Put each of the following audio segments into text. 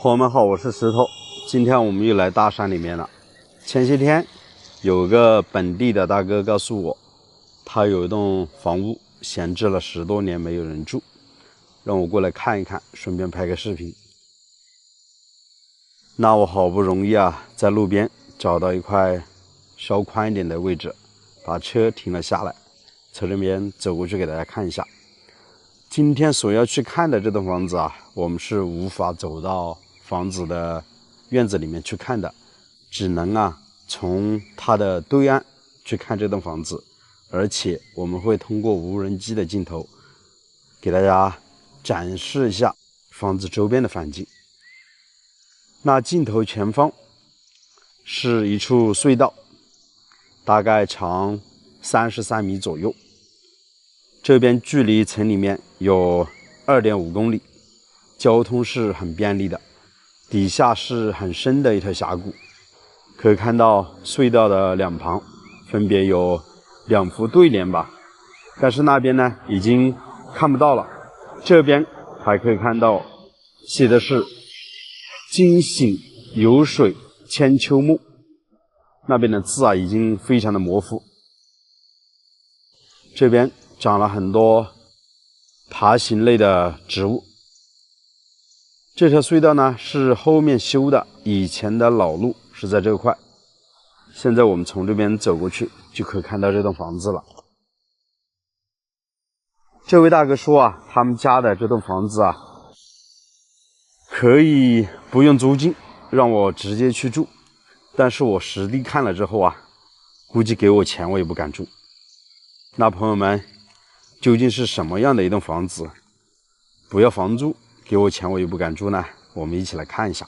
朋友们好，我是石头。今天我们又来大山里面了。前些天有个本地的大哥告诉我，他有一栋房屋闲置了10多年没有人住，让我过来看一看，顺便拍个视频。那我好不容易在路边找到一块稍宽一点的位置，把车停了下来，从这边走过去给大家看一下。今天所要去看的这栋房子我们是无法走到房子的院子里面去看的，只能从它的对岸去看这栋房子，而且我们会通过无人机的镜头给大家展示一下房子周边的环境。那镜头前方是一处隧道，大概长33米左右，这边距离城里面有2.5公里，交通是很便利的。底下是很深的一条峡谷，可以看到隧道的两旁分别有2幅对联吧，但是那边呢已经看不到了。这边还可以看到写的是惊醒有水千秋目，那边的字已经非常的模糊。这边长了很多爬行类的植物。这条隧道呢是后面修的，以前的老路是在这块。现在我们从这边走过去，就可以看到这栋房子了。这位大哥说他们家的这栋房子可以不用租金，让我直接去住。但是我实地看了之后估计给我钱我也不敢住。那朋友们，究竟是什么样的一栋房子，不要房租，给我钱我也不敢住呢？我们一起来看一下。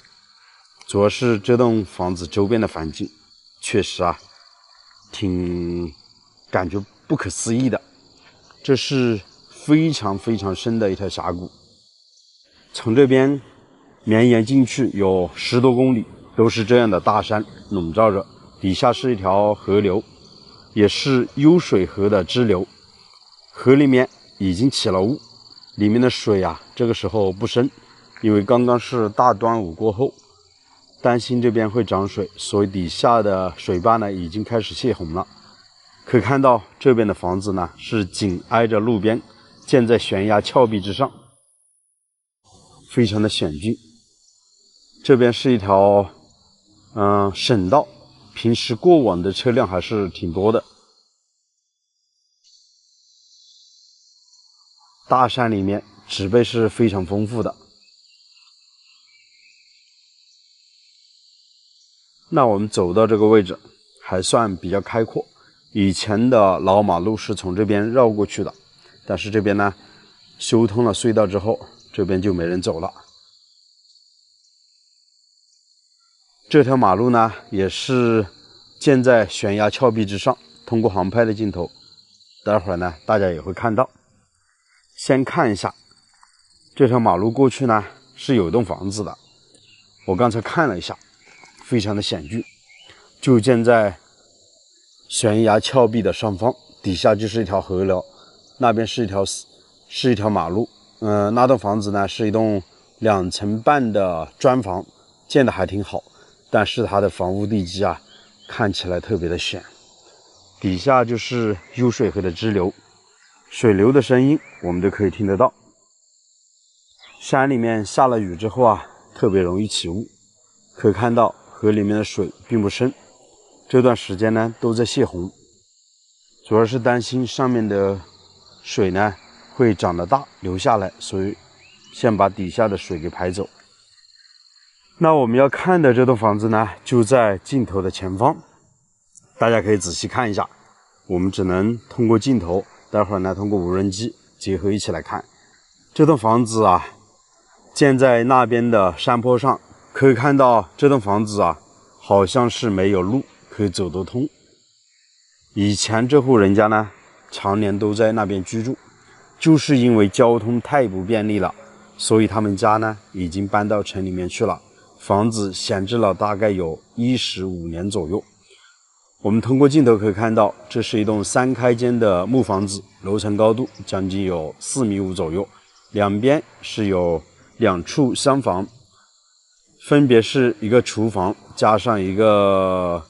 主要是这栋房子周边的环境确实挺感觉不可思议的。这是非常非常深的一条峡谷，从这边绵延进去有10多公里，都是这样的大山笼罩着，底下是一条河流，也是幽水河的支流。河里面已经起了雾，里面的水这个时候不深，因为刚刚是大端午过后，担心这边会涨水，所以底下的水坝呢已经开始泄洪了。可以看到这边的房子呢是紧挨着路边，建在悬崖峭壁之上，非常的险峻。这边是一条省道，平时过往的车辆还是挺多的。大山里面植被是非常丰富的。那我们走到这个位置还算比较开阔，以前的老马路是从这边绕过去的，但是这边呢修通了隧道之后，这边就没人走了。这条马路呢也是建在悬崖峭壁之上，通过航拍的镜头待会儿呢大家也会看到。先看一下这条马路过去呢是有一栋房子的，我刚才看了一下，非常的险峻，就建在悬崖峭壁的上方，底下就是一条河流，那边是一条马路。那栋房子呢是一栋2层半的砖房，建的还挺好，但是它的房屋地基看起来特别的险。底下就是幽水河的支流，水流的声音我们都可以听得到。山里面下了雨之后特别容易起雾，可以看到河里面的水并不深，这段时间呢都在泄洪，主要是担心上面的水呢会长得大流下来，所以先把底下的水给排走。那我们要看的这栋房子呢就在镜头的前方，大家可以仔细看一下。我们只能通过镜头，待会儿呢通过无人机结合一起来看。这栋房子建在那边的山坡上，可以看到这栋房子好像是没有路可以走得通。以前这户人家呢常年都在那边居住，就是因为交通太不便利了，所以他们家呢已经搬到城里面去了，房子闲置了大概有15年左右。我们通过镜头可以看到，这是一栋3开间的木房子，楼层高度将近有4.5米左右，两边是有2处厢房，分别是一个厨房加上一个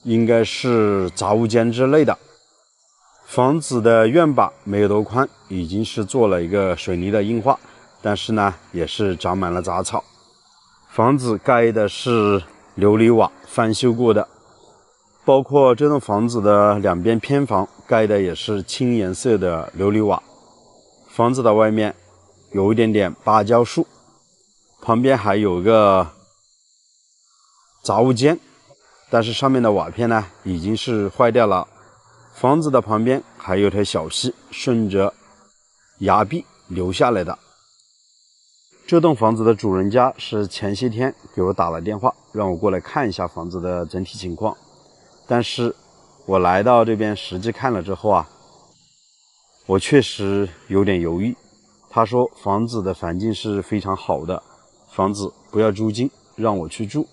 应该是杂物间之类的。房子的院坝没有多宽，已经是做了一个水泥的硬化，但是呢也是长满了杂草。房子盖的是琉璃瓦，翻修过的，包括这栋房子的两边偏房盖的也是青颜色的琉璃瓦。房子的外面有一点点芭蕉树，旁边还有个杂物间，但是上面的瓦片呢已经是坏掉了。房子的旁边还有条小溪，顺着崖壁流下来的。这栋房子的主人家是前些天给我打了电话，让我过来看一下房子的整体情况。但是我来到这边实际看了之后啊，我确实有点犹豫。他说房子的环境是非常好的，房子不要租金，让我去住。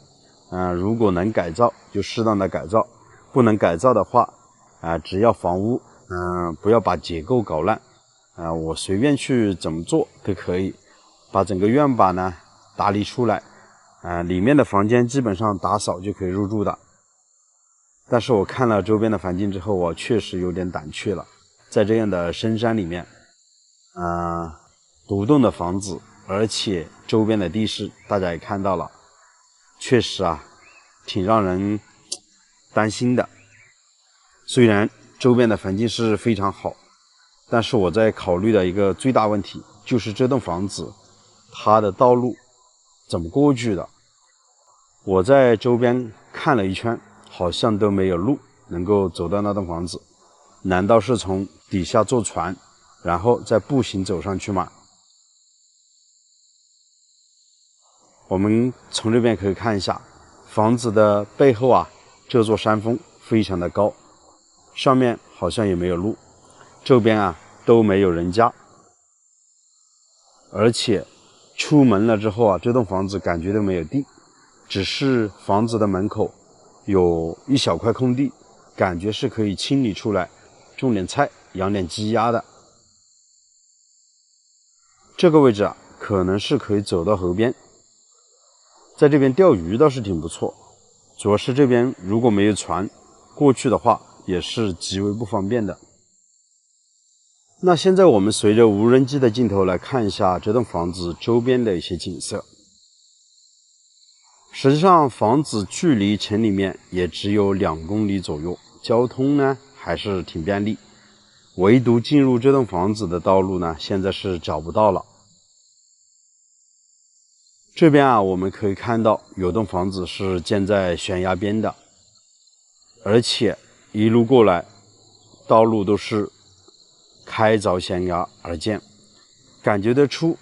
如果能改造就适当的改造，不能改造的话只要房屋不要把结构搞烂我随便去怎么做都可以。把整个院坝呢打理出来里面的房间基本上打扫就可以入住的。但是我看了周边的环境之后，我确实有点胆怯了。在这样的深山里面独栋的房子，而且周边的地势大家也看到了，确实挺让人担心的。虽然周边的环境是非常好，但是我在考虑的一个最大问题就是这栋房子它的道路怎么过去的。我在周边看了一圈，好像都没有路能够走到那栋房子。难道是从底下坐船然后再步行走上去吗？我们从这边可以看一下房子的背后这座山峰非常的高，上面好像也没有路，这边都没有人家。而且出门了之后这栋房子感觉都没有地，只是房子的门口有一小块空地，感觉是可以清理出来种点菜养点鸡鸭的。这个位置可能是可以走到河边，在这边钓鱼倒是挺不错，主要是这边如果没有船过去的话也是极为不方便的。那现在我们随着无人机的镜头来看一下这栋房子周边的一些景色。实际上房子距离城里面也只有2公里左右，交通呢还是挺便利，唯独进入这栋房子的道路呢现在是找不到了。这边我们可以看到有栋房子是建在悬崖边的，而且一路过来道路都是开凿悬崖而建，感觉得出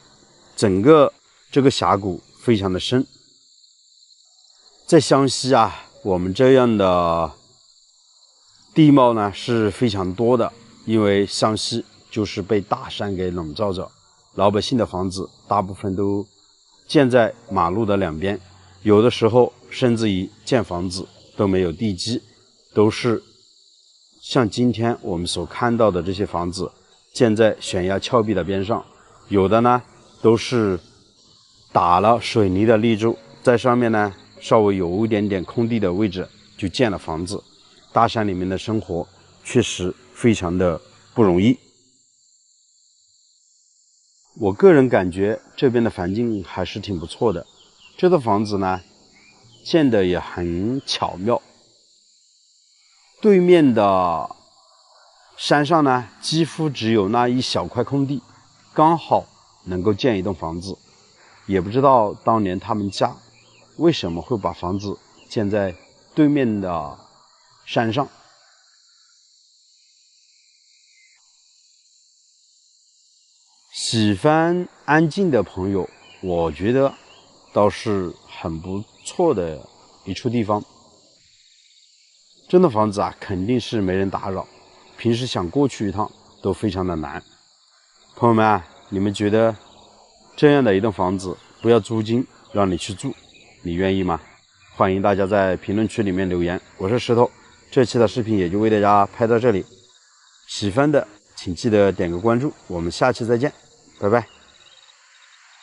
整个这个峡谷非常的深。在湘西我们这样的地貌呢是非常多的，因为湘西就是被大山给笼罩着，老百姓的房子大部分都建在马路的两边，有的时候甚至于建房子都没有地基，都是像今天我们所看到的这些房子建在悬崖峭壁的边上，有的呢都是打了水泥的立柱，在上面呢稍微有一点点空地的位置就建了房子。大山里面的生活确实非常的不容易。我个人感觉这边的环境还是挺不错的，这栋房子呢建的也很巧妙。对面的山上呢几乎只有那一小块空地，刚好能够建一栋房子。也不知道当年他们家为什么会把房子建在对面的山上。喜欢安静的朋友，我觉得倒是很不错的一处地方。这栋房子肯定是没人打扰，平时想过去一趟都非常的难。朋友们你们觉得这样的一栋房子不要租金让你去住，你愿意吗？欢迎大家在评论区里面留言。我是石头，这期的视频也就为大家拍到这里，喜欢的请记得点个关注，我们下期再见，拜拜。